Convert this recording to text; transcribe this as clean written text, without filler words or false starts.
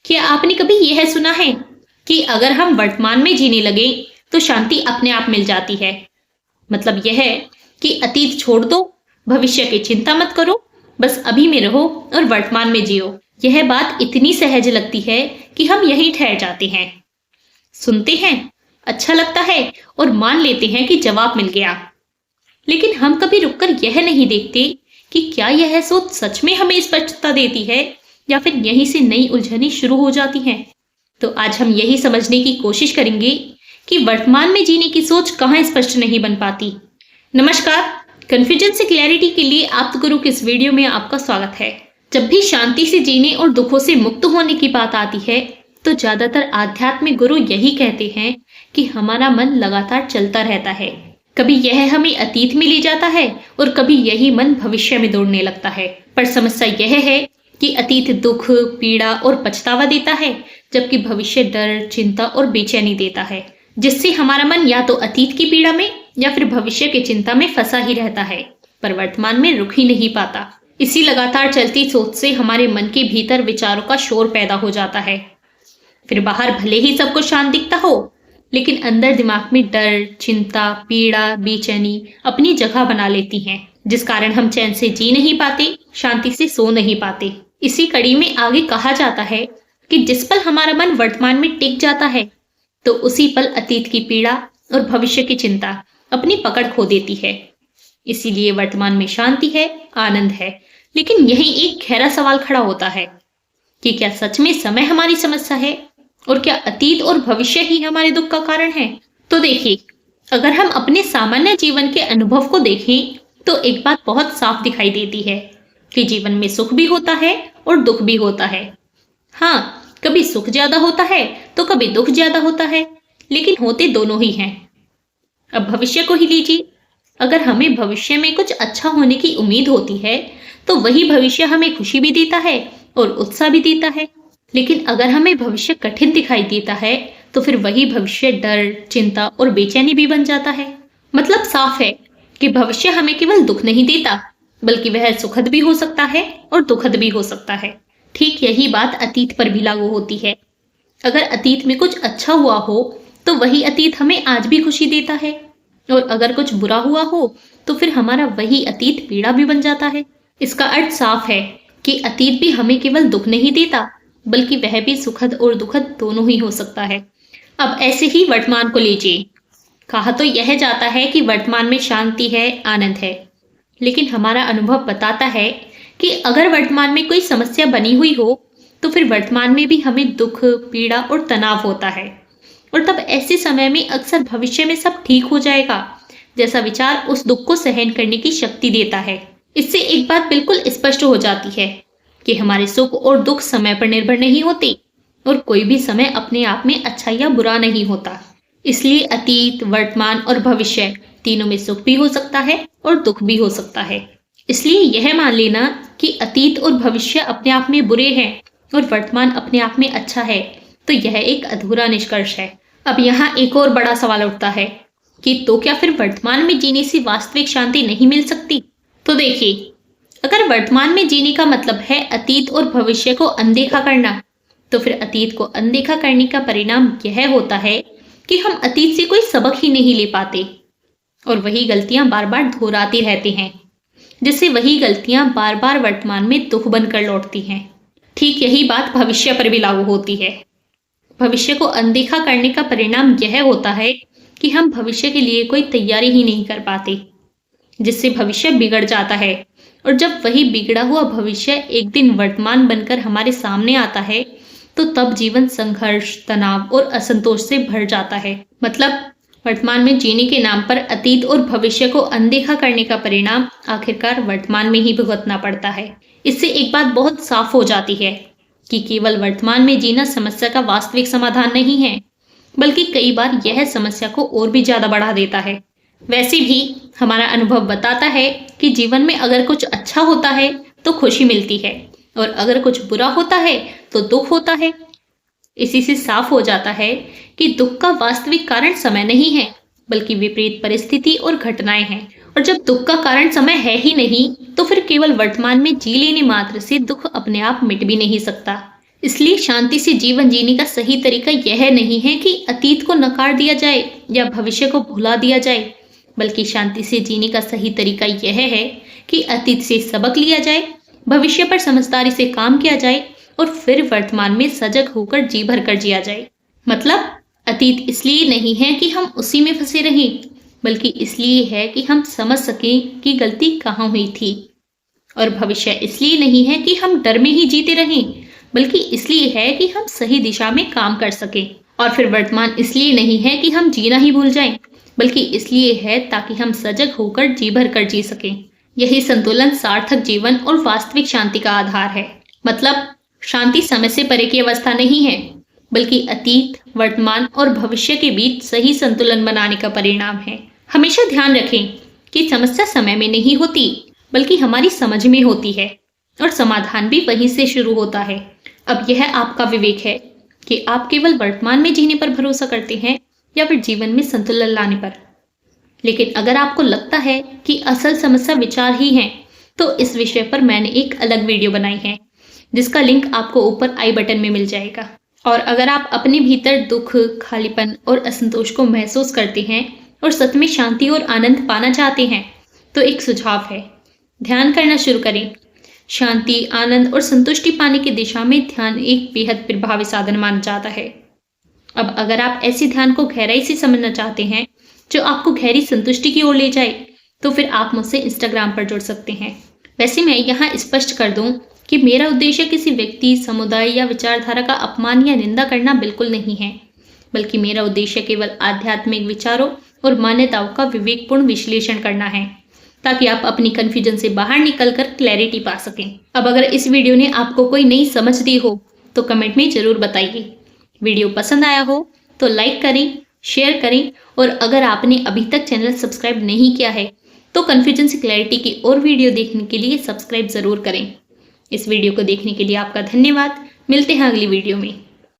क्या आपने कभी यह सुना है कि अगर हम वर्तमान में जीने लगे तो शांति अपने आप मिल जाती है? मतलब यह है कि अतीत छोड़ दो, भविष्य की चिंता मत करो, बस अभी में रहो और वर्तमान में जियो। यह बात इतनी सहज लगती है कि हम यहीं ठहर जाते हैं, सुनते हैं, अच्छा लगता है और मान लेते हैं कि जवाब मिल गया। लेकिन हम कभी रुककर यह नहीं देखते कि क्या यह सोच सच में हमें स्पष्टता देती है या फिर यहीं से नई उलझनें शुरू हो जाती हैं। तो आज हम यही समझने की कोशिश करेंगे कि वर्तमान में जीने की सोच कहाँ स्पष्ट नहीं बन पाती। नमस्कार, कन्फ्यूजन से क्लैरिटी के लिए आप गुरु के इस वीडियो में आपका स्वागत है। जब भी शांति से जीने और दुखों से मुक्त होने की बात आती है तो ज्यादातर आध्यात्मिक गुरु यही कहते हैं कि हमारा मन लगातार चलता रहता है। कभी यह हमें अतीत में ले जाता है और कभी यही मन भविष्य में दौड़ने लगता है। पर समस्या यह है कि अतीत दुख, पीड़ा और पछतावा देता है, जबकि भविष्य डर, चिंता और बेचैनी देता है, जिससे हमारा मन या तो अतीत की पीड़ा में या फिर भविष्य की चिंता में फंसा ही रहता है, पर वर्तमान में रुक ही नहीं पाता। इसी लगातार चलती सोच से हमारे मन के भीतर विचारों का शोर पैदा हो जाता है। फिर बाहर भले ही सब कुछ शांत दिखता हो, लेकिन अंदर दिमाग में डर, चिंता, पीड़ा, बेचैनी अपनी जगह बना लेती हैं, जिस कारण हम चैन से जी नहीं पाते, शांति से सो नहीं पाते। इसी कड़ी में आगे कहा जाता है कि जिस पल हमारा मन वर्तमान में टिक जाता है तो उसी पल अतीत की पीड़ा और भविष्य की चिंता अपनी पकड़ खो देती है। इसीलिए वर्तमान में शांति है, आनंद है, लेकिन यही एक गहरा सवाल खड़ा होता है कि क्या सच में समय हमारी समस्या है और क्या अतीत और भविष्य ही हमारे दुख का कारण है? तो देखिए, अगर हम अपने सामान्य जीवन के अनुभव को देखें तो एक बात बहुत साफ दिखाई देती है कि जीवन में सुख भी होता है और दुख भी होता है। हाँ, कभी सुख ज्यादा होता है तो कभी दुख ज्यादा होता है, लेकिन होते दोनों ही हैं। अब भविष्य को ही लीजिए, अगर हमें भविष्य में कुछ अच्छा होने की उम्मीद होती है तो वही भविष्य हमें खुशी भी देता है और उत्साह भी देता है। लेकिन अगर हमें भविष्य कठिन दिखाई देता है तो फिर वही भविष्य डर, चिंता और बेचैनी भी बन जाता है। मतलब साफ है कि भविष्य हमें केवल दुख नहीं देता, बल्कि वह सुखद भी हो सकता है और दुखद भी हो सकता है। ठीक यही बात अतीत पर भी लागू होती है। अगर अतीत में कुछ अच्छा हुआ हो तो वही अतीत हमें आज भी खुशी देता है, और अगर कुछ बुरा हुआ हो तो फिर हमारा वही अतीत पीड़ा भी बन जाता है। इसका अर्थ साफ है कि अतीत भी हमें केवल दुख नहीं देता, बल्कि वह भी सुखद और दुखद दोनों ही हो सकता है। अब ऐसे ही वर्तमान को लीजिए। कहा तो यह जाता है कि वर्तमान में शांति है, आनंद है, लेकिन हमारा अनुभव बताता है कि अगर वर्तमान में कोई समस्या बनी हुई हो तो फिर वर्तमान में भी हमें दुख, पीड़ा और तनाव होता है। और तब ऐसे समय में अक्सर भविष्य में सब ठीक हो जाएगा जैसा विचार उस दुख को सहन करने की शक्ति देता है। इससे एक बात बिल्कुल स्पष्ट हो जाती है कि हमारे सुख और दुख समय पर निर्भर नहीं होते और कोई भी समय अपने आप में अच्छा या बुरा नहीं होता। इसलिए अतीत, वर्तमान और भविष्य तीनों में सुख भी हो सकता है और दुख भी हो सकता है। इसलिए यह मान लेना कि अतीत और भविष्य अपने आप में बुरे हैं और वर्तमान अपने आप में अच्छा है, तो यह एक अधूरा निष्कर्ष है। अब यहाँ एक और बड़ा सवाल उठता है कि तो क्या फिर वर्तमान में जीने से वास्तविक शांति नहीं मिल सकती? तो देखिए, अगर वर्तमान में जीने का मतलब है अतीत और भविष्य को अनदेखा करना, तो फिर अतीत को अनदेखा करने का परिणाम यह होता है कि हम अतीत से कोई सबक ही नहीं ले पाते और वही गलतियां बार बार दोहराते रहते हैं, जिससे वही गलतियां बार बार वर्तमान में दुख बनकर लौटती हैं। ठीक यही बात भविष्य पर भी लागू होती है। भविष्य को अनदेखा करने का परिणाम यह होता है कि हम भविष्य के लिए कोई तैयारी ही नहीं कर पाते, जिससे भविष्य बिगड़ जाता है। और जब वही बिगड़ा हुआ भविष्य एक दिन वर्तमान बनकर हमारे सामने आता है तो तब जीवन संघर्ष, तनाव और असंतोष से भर जाता है। मतलब वर्तमान में जीने के नाम पर अतीत और भविष्य को अनदेखा करने का परिणाम आखिरकार वर्तमान में ही भुगतना पड़ता है। इससे एक बात बहुत साफ हो जाती है कि केवल वर्तमान में जीना समस्या का वास्तविक समाधान नहीं है, बल्कि कई बार यह समस्या को और भी ज्यादा बढ़ा देता है। वैसे भी हमारा अनुभव बताता है कि जीवन में अगर कुछ अच्छा होता है तो खुशी मिलती है, और अगर कुछ बुरा होता है तो दुख होता है। इसी से साफ हो जाता है कि दुख का वास्तविक कारण समय नहीं है, बल्कि विपरीत परिस्थिति और घटनाएं हैं। और जब दुख का कारण समय है ही नहीं तो फिर केवल वर्तमान में जी लेने मात्र से दुख अपने आप मिट भी नहीं सकता। इसलिए शांति से जीवन जीने का सही तरीका यह नहीं है कि अतीत को नकार दिया जाए या भविष्य को भुला दिया जाए, बल्कि शांति से जीने का सही तरीका यह है कि अतीत से सबक लिया जाए, भविष्य पर समझदारी से काम किया जाए और फिर वर्तमान में सजग होकर जी भर कर जिया जाए। मतलब अतीत इसलिए नहीं है कि हम उसी में फंसे रहें, बल्कि इसलिए है कि हम समझ सकें कि गलती कहाँ हुई थी। और भविष्य इसलिए नहीं है कि हम डर में ही जीते रहें, बल्कि इसलिए है कि हम सही दिशा में काम कर सकें। और फिर वर्तमान इसलिए नहीं है कि हम जीना ही भूल जाएं, बल्कि इसलिए है ताकि हम सजग होकर जी भर कर जी सकें। यही संतुलन सार्थक जीवन और वास्तविक शांति का आधार है। मतलब शांति समय से परे की अवस्था नहीं है, बल्कि अतीत, वर्तमान और भविष्य के बीच सही संतुलन बनाने का परिणाम है। हमेशा ध्यान रखें कि समस्या समय में नहीं होती, बल्कि हमारी समझ में होती है, और समाधान भी वहीं से शुरू होता है। अब यह आपका विवेक है कि आप केवल वर्तमान में जीने पर भरोसा करते हैं या फिर जीवन में संतुलन लाने पर। लेकिन अगर आपको लगता है कि असल समस्या विचार ही है, तो इस विषय पर मैंने एक अलग वीडियो बनाई है, जिसका लिंक आपको ऊपर आई बटन में मिल जाएगा। और अगर आप अपने भीतर दुख, खालीपन और असंतोष को महसूस करते हैं और सच में शांति और आनंद पाना चाहते हैं, तो एक सुझाव है, ध्यान करना शुरू करें। शांति, आनंद और संतुष्टि पाने की दिशा में ध्यान एक बेहद प्रभावी साधन माना जाता है। अब अगर आप ऐसे ध्यान को गहराई से समझना चाहते हैं जो आपको गहरी संतुष्टि की ओर ले जाए, तो फिर आप मुझसे इंस्टाग्राम पर जुड़ सकते हैं। वैसे मैं यहाँ स्पष्ट कर दूं कि मेरा उद्देश्य किसी व्यक्ति, समुदाय या विचारधारा का अपमान या निंदा करना बिल्कुल नहीं है, बल्कि मेरा उद्देश्य केवल आध्यात्मिक विचारों और मान्यताओं का विवेकपूर्ण विश्लेषण करना है, ताकि आप अपनी कंफ्यूजन से बाहर निकलकर क्लैरिटी पा सकें। अब अगर इस वीडियो ने आपको कोई नई समझ दी हो तो कमेंट में जरूर बताइए। वीडियो पसंद आया हो तो लाइक करें, शेयर करें, और अगर आपने अभी तक चैनल सब्सक्राइब नहीं किया है तो कंफ्यूजन से क्लैरिटी की और वीडियो देखने के लिए सब्सक्राइब जरूर करें। इस वीडियो को देखने के लिए आपका धन्यवाद। मिलते हैं अगली वीडियो में।